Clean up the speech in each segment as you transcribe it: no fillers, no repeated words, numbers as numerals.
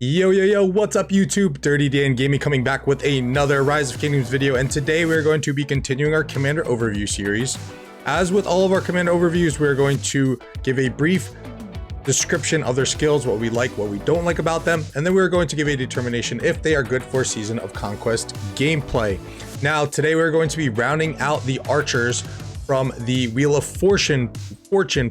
Yo, what's up YouTube? Dragothien Gaming coming back with another Rise of Kingdoms video, and today we're going to be continuing our Commander Overview series. As with all of our Commander Overviews, we're going to give a brief description of their skills, what we like, what we don't like about them, and then we're going to give a determination if they are good for Season of Conquest gameplay. Now, today we're going to be rounding out the archers from the Wheel of Fortune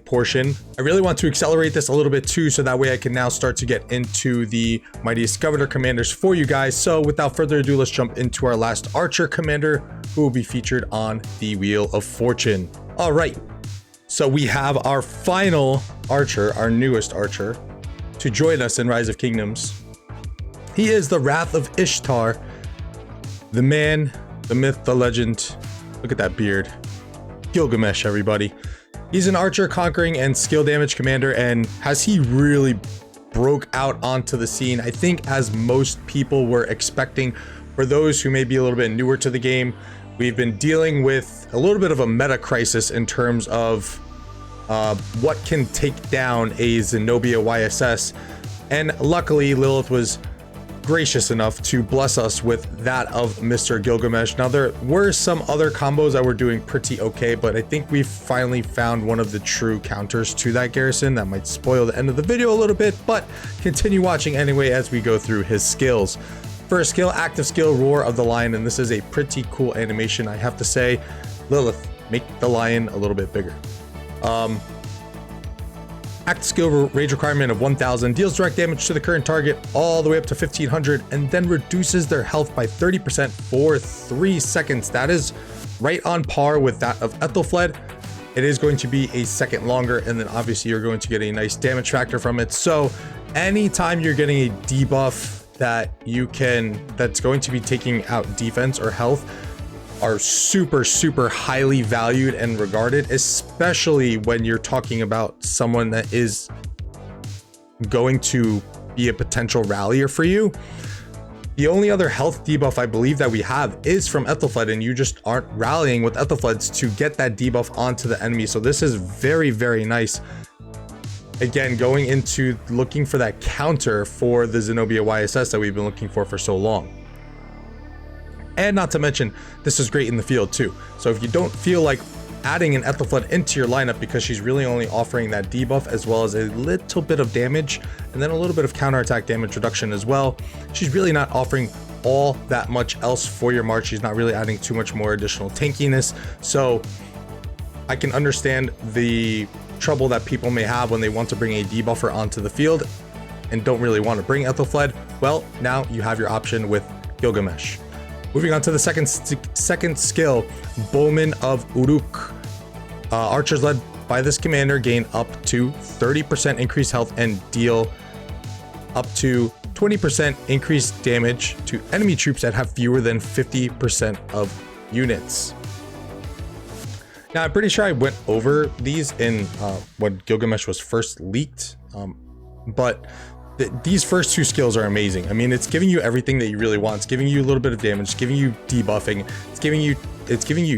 portion. I really want to accelerate this a little bit too, so that way I can now start to get into the Mightiest Governor commanders for you guys. So without further ado, let's jump into our last archer commander who will be featured on the Wheel of Fortune. All right, so we have our final archer, our newest archer, to join us in Rise of Kingdoms. He is the Wrath of Ishtar, the man, the myth, the legend. Look at that beard. Gilgamesh, everybody. He's an archer, conquering, and skill damage commander, and has he really broke out onto the scene, I think, as most people were expecting. For those who may be a little bit newer to the game, we've been dealing with a little bit of a meta crisis in terms of what can take down a Zenobia YSS, and luckily Lilith was gracious enough to bless us with that of Mr. Gilgamesh. Now, there were some other combos that were doing pretty okay, but I think we've finally found one of the true counters to that garrison. That might spoil the end of the video a little bit, but continue watching anyway as we go through his skills. First skill, active skill, Roar of the Lion, and this is a pretty cool animation, I have to say. Lilith, make the lion a little bit bigger. Active skill, rage requirement of 1000, deals direct damage to the current target all the way up to 1500, and then reduces their health by 30% for 3 seconds. That is right on par with that of Ethelfled. It is going to be a second longer, and then obviously you're going to get a nice damage factor from it. So anytime you're getting a debuff that's going to be taking out defense or health, are super highly valued and regarded, especially when you're talking about someone that is going to be a potential rallier for you. The only other health debuff I believe that we have is from Ethelfled, and you just aren't rallying with Ethelfleds to get that debuff onto the enemy. So this is very nice. Again, going into looking for that counter for the Zenobia YSS that we've been looking for so long. And not to mention, this is great in the field too. So if you don't feel like adding an Ethelfled into your lineup because she's really only offering that debuff as well as a little bit of damage and then a little bit of counterattack damage reduction as well, she's really not offering all that much else for your march. She's not really adding too much more additional tankiness. So I can understand the trouble that people may have when they want to bring a debuffer onto the field and don't really want to bring Ethelfled. Well, now you have your option with Gilgamesh. Moving on to the second skill, Bowman of Uruk. Archers led by this commander gain up to 30% increased health and deal up to 20% increased damage to enemy troops that have fewer than 50% of units. Now, I'm pretty sure I went over these in when Gilgamesh was first leaked, but these first two skills are amazing. I mean, it's giving you everything that you really want. It's giving you a little bit of damage, it's giving you debuffing, it's giving you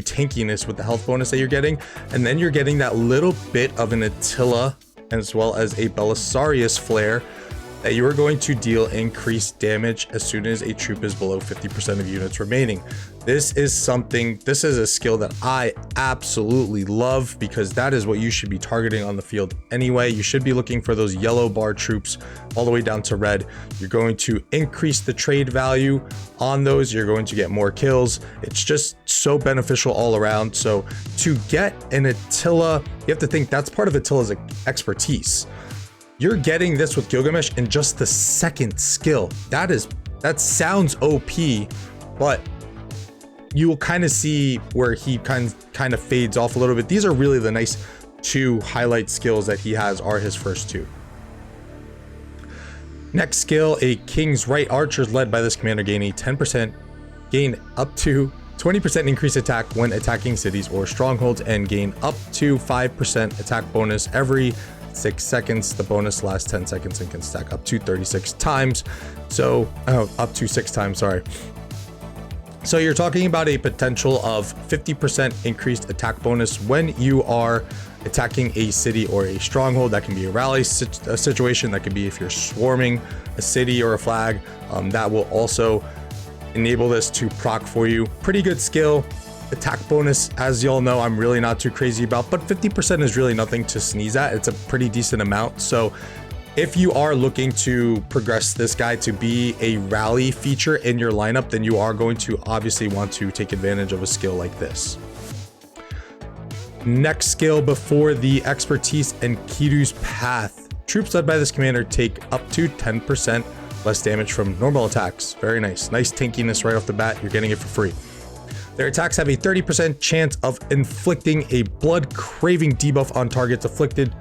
tankiness with the health bonus that you're getting, and then you're getting that little bit of an Attila as well as a Belisarius flare that you are going to deal increased damage as soon as a troop is below 50% of units remaining. This is a skill that I absolutely love, because that is what you should be targeting on the field anyway. You should be looking for those yellow bar troops all the way down to red. You're going to increase the trade value on those. You're going to get more kills. It's just so beneficial all around. So to get an Attila, you have to think that's part of Attila's expertise. You're getting this with Gilgamesh in just the second skill. That sounds OP, but you will kind of see where he kind of fades off a little bit. These are really the nice two highlight skills that he has, are his first two. Next skill, a King's Right. Archers led by this commander gain up to 20% increased attack when attacking cities or strongholds, and gain up to 5% attack bonus every 6 seconds. The bonus lasts 10 seconds and can stack up to 36 times. So up to 6 times, sorry. So you're talking about a potential of 50% increased attack bonus when you are attacking a city or a stronghold. That can be a rally situation. That could be if you're swarming a city or a flag. That will also enable this to proc for you. Pretty good skill. Attack bonus, as y'all know, I'm really not too crazy about, but 50% is really nothing to sneeze at. It's a pretty decent amount. So if you are looking to progress this guy to be a rally feature in your lineup, then you are going to obviously want to take advantage of a skill like this. Next skill before the expertise and Kidu's path. Troops led by this commander take up to 10% less damage from normal attacks. Very nice. Nice tankiness right off the bat. You're getting it for free. Their attacks have a 30% chance of inflicting a blood craving debuff on targets afflicted.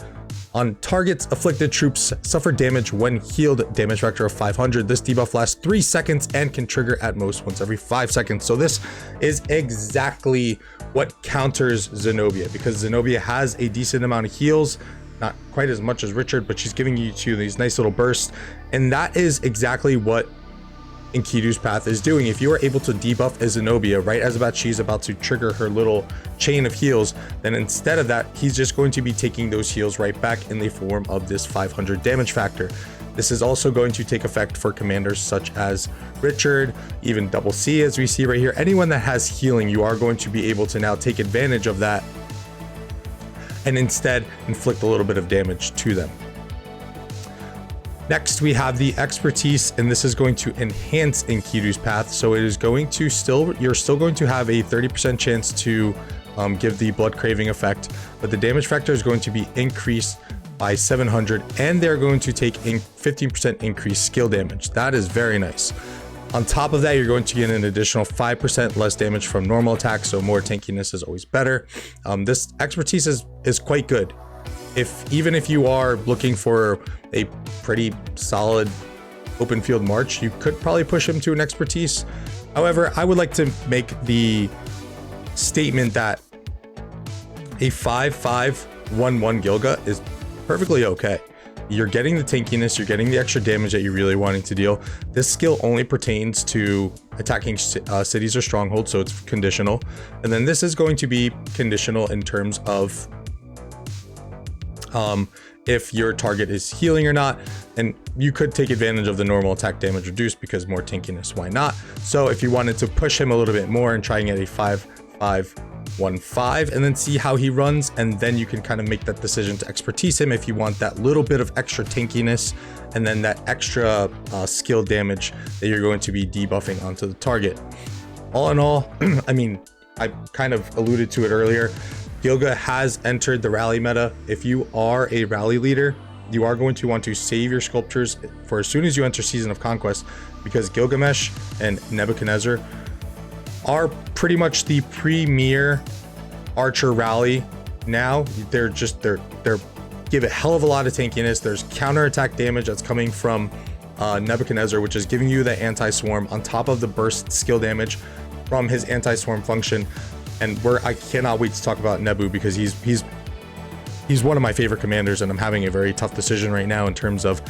On targets, afflicted troops suffer damage when healed, damage factor of 500. This debuff lasts 3 seconds and can trigger at most once every 5 seconds. So this is exactly what counters Zenobia, because Zenobia has a decent amount of heals, not quite as much as Richard, but she's giving you these nice little bursts. And that is exactly what Enkidu's path is doing. If you are able to debuff a Zenobia right as she's about to trigger her little chain of heals, then instead of that, he's just going to be taking those heals right back in the form of this 500 damage factor. This is also going to take effect for commanders such as Richard, even Double C, as we see right here. Anyone that has healing, you are going to be able to now take advantage of that and instead inflict a little bit of damage to them. Next, we have the expertise, and this is going to enhance Enkidu's path. So it is going to you're still going to have a 30% chance to give the blood craving effect, but the damage factor is going to be increased by 700, and they're going to take 15% increased skill damage. That is very nice. On top of that, you're going to get an additional 5% less damage from normal attacks, so more tankiness is always better. This expertise is quite good. Even if you are looking for a pretty solid open field march, you could probably push him to an expertise. However, I would like to make the statement that a 5-5-1-1 Gilga is perfectly okay. You're getting the tankiness, you're getting the extra damage that you're really wanting to deal. This skill only pertains to attacking cities or strongholds, so it's conditional. And then this is going to be conditional in terms of if your target is healing or not, and you could take advantage of the normal attack damage reduced because more tankiness, why not? So if you wanted to push him a little bit more and try and get a 5-5-1-5 and then see how he runs, and then you can kind of make that decision to expertise him if you want that little bit of extra tankiness and then that extra skill damage that you're going to be debuffing onto the target. All in all, I mean, I kind of alluded to it earlier, Gilga has entered the rally meta. If you are a rally leader, you are going to want to save your sculptures for as soon as you enter Season of Conquest, because Gilgamesh and Nebuchadnezzar are pretty much the premier archer rally now. They're give a hell of a lot of tankiness. There's counterattack damage that's coming from Nebuchadnezzar, which is giving you the anti-swarm on top of the burst skill damage from his anti-swarm function. And I cannot wait to talk about Nebu, because he's one of my favorite commanders, and I'm having a very tough decision right now in terms of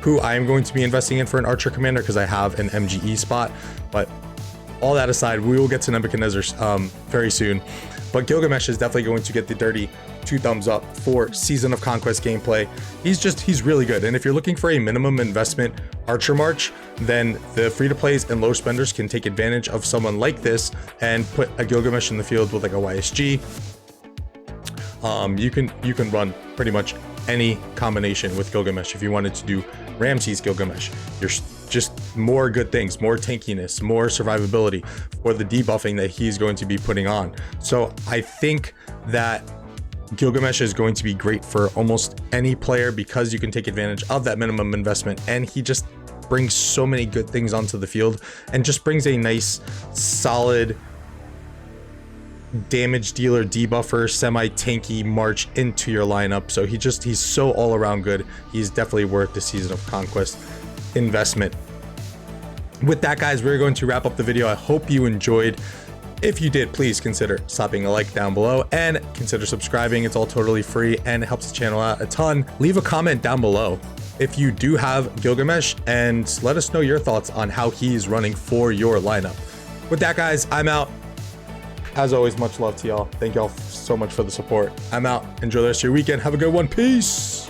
who I am going to be investing in for an archer commander, because I have an MGE spot. But all that aside, we will get to Nebuchadnezzar very soon. But Gilgamesh is definitely going to get the dirty 2 thumbs up for Season of Conquest gameplay. He's really good. And if you're looking for a minimum investment archer march, then the free-to-plays and low spenders can take advantage of someone like this and put a Gilgamesh in the field with like a YSG. You can run pretty much any combination with Gilgamesh. If you wanted to do Ramses Gilgamesh, you're just more good things, more tankiness, more survivability for the debuffing that he's going to be putting on. So I think that Gilgamesh is going to be great for almost any player, because you can take advantage of that minimum investment, and he just brings so many good things onto the field and just brings a nice solid damage dealer, debuffer, semi-tanky march into your lineup. So he's so all around good. He's definitely worth the Season of Conquest investment. With that, guys, we're going to wrap up the video. I hope you enjoyed. If you did, please consider slapping a like down below and consider subscribing. It's all totally free and it helps the channel out a ton. Leave a comment down below if you do have Gilgamesh, and let us know your thoughts on how he's running for your lineup. With that, guys, I'm out. As always, much love to y'all. Thank y'all so much for the support. I'm out. Enjoy the rest of your weekend. Have a good one. Peace.